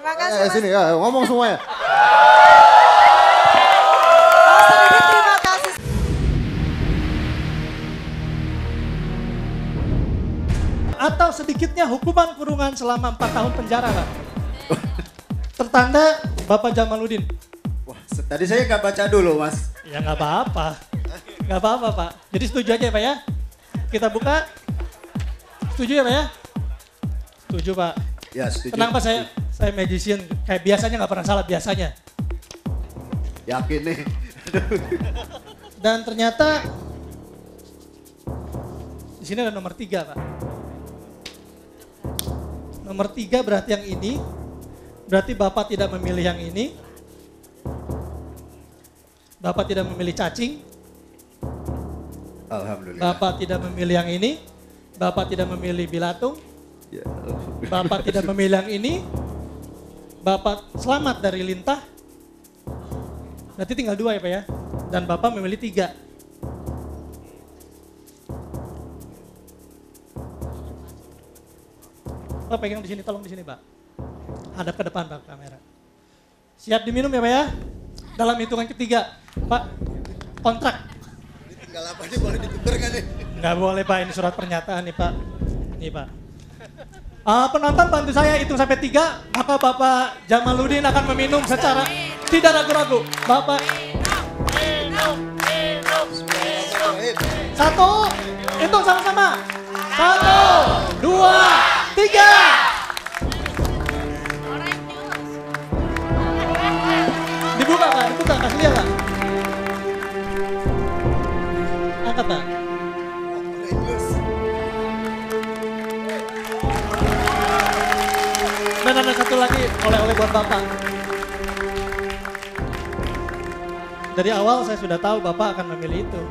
Terima kasih Mas. Sini ya, ngomong semuanya. Master Didit terima kasih. Atau sedikitnya hukuman kurungan selama 4 tahun penjara, Pak. Tertanda Bapak Jamaluddin. Wah, tadi saya nggak baca dulu, Mas. Ya nggak apa-apa. Nggak apa-apa, Pak. Jadi setuju aja ya, Pak ya? Kita buka. Setuju ya, Pak ya? Setuju, Pak. Ya, setuju. Tenang, Pak, saya magician. Kayak biasanya nggak pernah salah, biasanya. Yakin nih. Dan ternyata di sini ada nomor 3, Pak. Nomor 3 berarti yang ini. Berarti Bapak tidak memilih yang ini. Bapak tidak memilih cacing. Alhamdulillah. Bapak tidak memilih yang ini. Bapak tidak memilih bilatung. Ya, Bapak tidak memilih yang ini. Bapak selamat dari lintah. Berarti tinggal 2 ya, Pak ya. Dan Bapak memilih 3. Pak pegang di sini, tolong di sini, Pak. Hadap ke depan, Pak, kamera. Siap diminum ya, Pak ya? Dalam hitungan ketiga, Pak, kontrak. tinggal apa nih, boleh ditukar kan nih? Nggak boleh, Pak, ini surat pernyataan nih, Pak. Nih, Pak. Penonton bantu saya hitung sampai 3, maka Bapak Jamaluddin akan meminum secara tidak ragu-ragu. Bapak. Satu, hitung sama-sama. 1, 2, 3. Dibuka, Pak, dibuka, kasih lihat, Pak. Angkat, Pak. Dan ada satu lagi oleh-oleh buat Bapak. Dari awal saya sudah tahu Bapak akan memilih itu.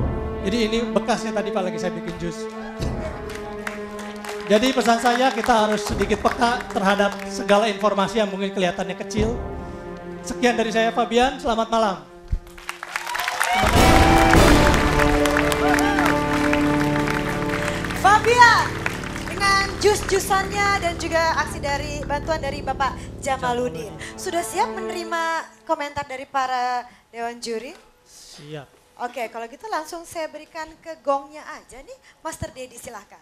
Jadi ini bekasnya tadi Pak lagi saya bikin jus. Jadi pesan saya kita harus sedikit peka terhadap segala informasi yang mungkin kelihatannya kecil. Sekian dari saya Fabian, selamat malam. Fabian dengan jus-jusannya dan juga aksi dari bantuan dari Bapak Jamaluddin. Sudah siap menerima komentar dari para dewan juri? Siap. Oke, kalau gitu langsung saya berikan ke gongnya aja nih. Master Dedi silahkan.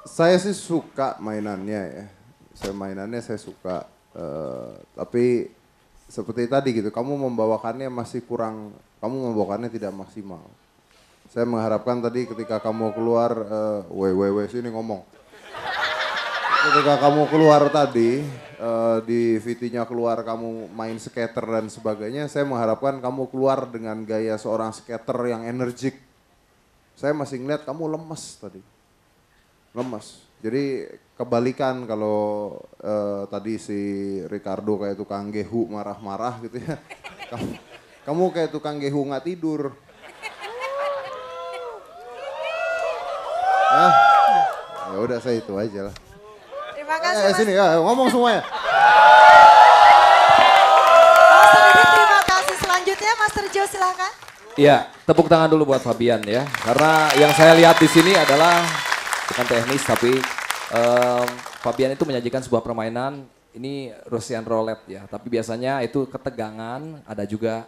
Saya sih suka mainannya ya. Saya suka. Tapi seperti tadi gitu, kamu membawakannya membawakannya tidak maksimal. Saya mengharapkan tadi ketika kamu keluar, sini ngomong. Ketika kamu keluar tadi, di VT-nya keluar kamu main skater dan sebagainya, saya mengharapkan kamu keluar dengan gaya seorang skater yang energik. Saya masih ngeliat kamu lemes tadi. Lemes. Jadi kebalikan kalau tadi si Ricardo kayak tukang gehu marah-marah gitu ya. Kamu kayak tukang gehu nggak tidur. Ya udah saya itu aja lah. Terima kasih Mas. Sini ya, ngomong semuanya. Master Dedi terima kasih. Selanjutnya Master Jo silahkan. Iya, tepuk tangan dulu buat Fabian ya. Karena yang saya lihat di sini adalah bukan teknis tapi Fabian itu menyajikan sebuah permainan, ini Russian roulette ya. Tapi biasanya itu ketegangan, ada juga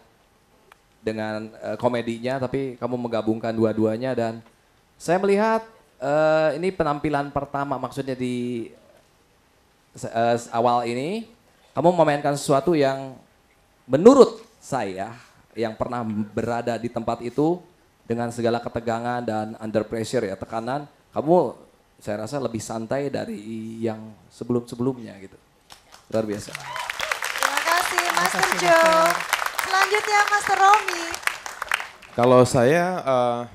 dengan komedinya, tapi kamu menggabungkan dua-duanya dan saya melihat ini penampilan pertama, maksudnya di awal ini kamu memainkan sesuatu yang menurut saya yang pernah berada di tempat itu dengan segala ketegangan dan under pressure ya, tekanan, kamu saya rasa lebih santai dari yang sebelum-sebelumnya gitu. Luar biasa. Terima kasih Master Jo. Selanjutnya Master Romi. Kalau saya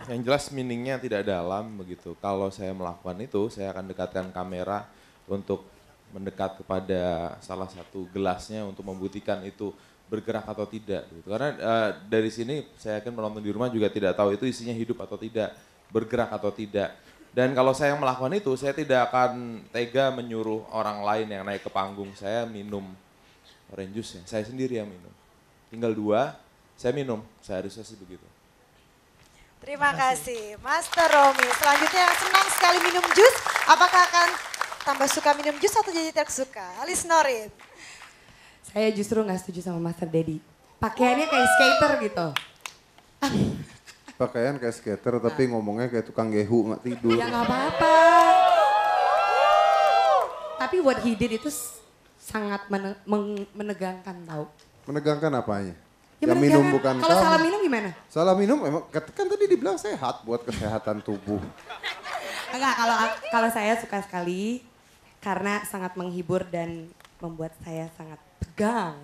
yang jelas meaningnya tidak dalam begitu. Kalau saya melakukan itu, saya akan dekatkan kamera untuk mendekat kepada salah satu gelasnya untuk membuktikan itu bergerak atau tidak. Gitu. Karena dari sini saya yakin penonton di rumah juga tidak tahu itu isinya hidup atau tidak, bergerak atau tidak. Dan kalau saya melakukan itu, saya tidak akan tega menyuruh orang lain yang naik ke panggung. Saya minum orange juice ya, saya sendiri yang minum. Tinggal 2, saya minum, seharusnya sih begitu. Terima kasih, Master Romi. Selanjutnya yang senang sekali minum jus, apakah akan tambah suka minum jus atau jadi tidak suka? Alis Norin. Saya justru nggak setuju sama Master Dedi. Pakaiannya kayak skater gitu. Pakaian kayak skater tapi ngomongnya kayak tukang gehu nggak tidur. Ya nggak apa-apa. Tapi what he did itu sangat menegangkan tau. Menegangkan apanya? Ya yang minum bukan kalau kamu. salah minum gimana? Salah minum emang kan tadi dibilang sehat buat kesehatan tubuh. Enggak, kalau saya suka sekali karena sangat menghibur dan membuat saya sangat tegang.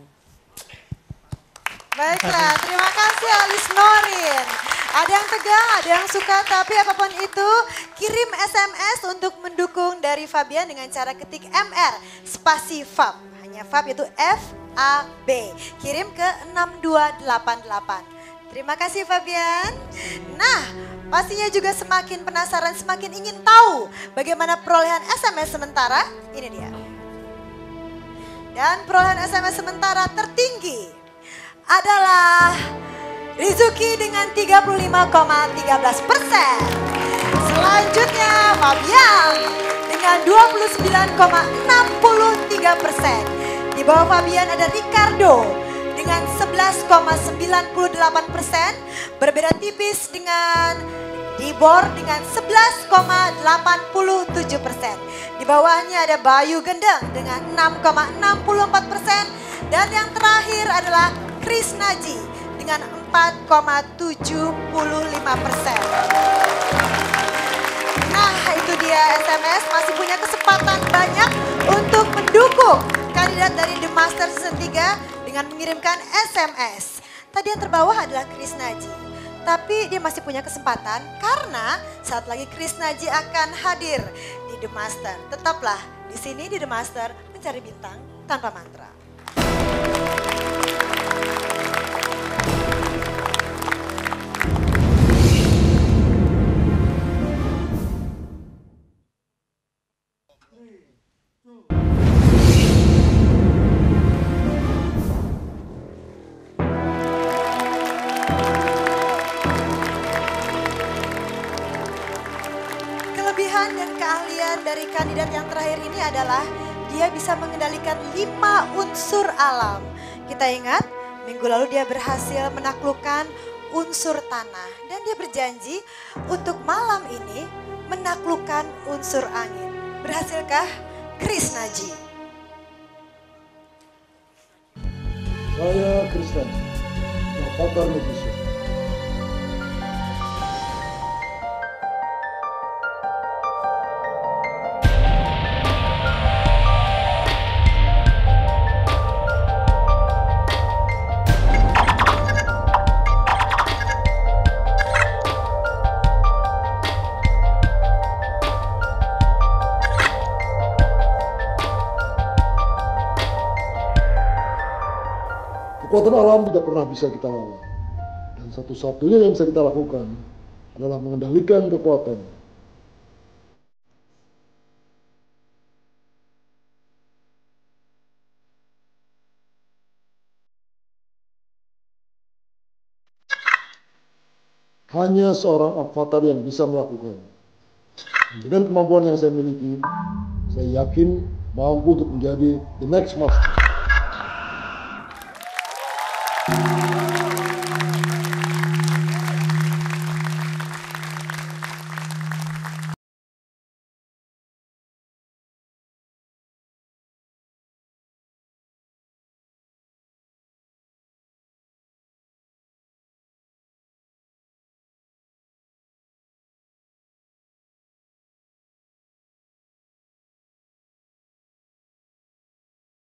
Baiklah, terima kasih Alis Norin. Ada yang tegang, ada yang suka, tapi apapun itu kirim SMS untuk mendukung dari Fabian dengan cara ketik MR spasi FAB. Hanya FAB yaitu FAB. Kirim ke 6288. Terima kasih Fabian. Nah, pastinya juga semakin penasaran, semakin ingin tahu bagaimana perolehan SMS sementara. Ini dia. Dan perolehan SMS sementara tertinggi adalah Rizuki dengan 35,13%. Selanjutnya Fabian dengan 29,63%. Di bawah Fabian ada Ricardo dengan 11,98%. Berbeda tipis dengan Dibor dengan 11,87%. Di bawahnya ada Bayu Gendeng dengan 6,64%. Dan yang terakhir adalah Chris Naji dengan 4,75%. Nah itu dia SMS, masih punya kesempatan banyak untuk mendukung kandidat dari The Master Season 3 dengan mengirimkan SMS. Tadi yang terbawah adalah Chris Naji. Tapi dia masih punya kesempatan karena saat lagi Chris Naji akan hadir di The Master. Tetaplah di sini di The Master mencari bintang tanpa mantra. Kelebihan dan keahlian dari kandidat yang terakhir ini adalah dia bisa mengendalikan 5 unsur alam. Kita ingat minggu lalu dia berhasil menaklukkan unsur tanah. Dan dia berjanji untuk malam ini menaklukkan unsur angin. Berhasilkah Chris Naji? Saya Kristen, pakar magician. Kekuatan alam tidak pernah bisa kita lawan. Dan satu-satunya yang bisa kita lakukan adalah mengendalikan kekuatan. Hanya seorang avatar yang bisa melakukannya. Dengan kemampuan yang saya miliki, saya yakin mampu untuk menjadi the next master.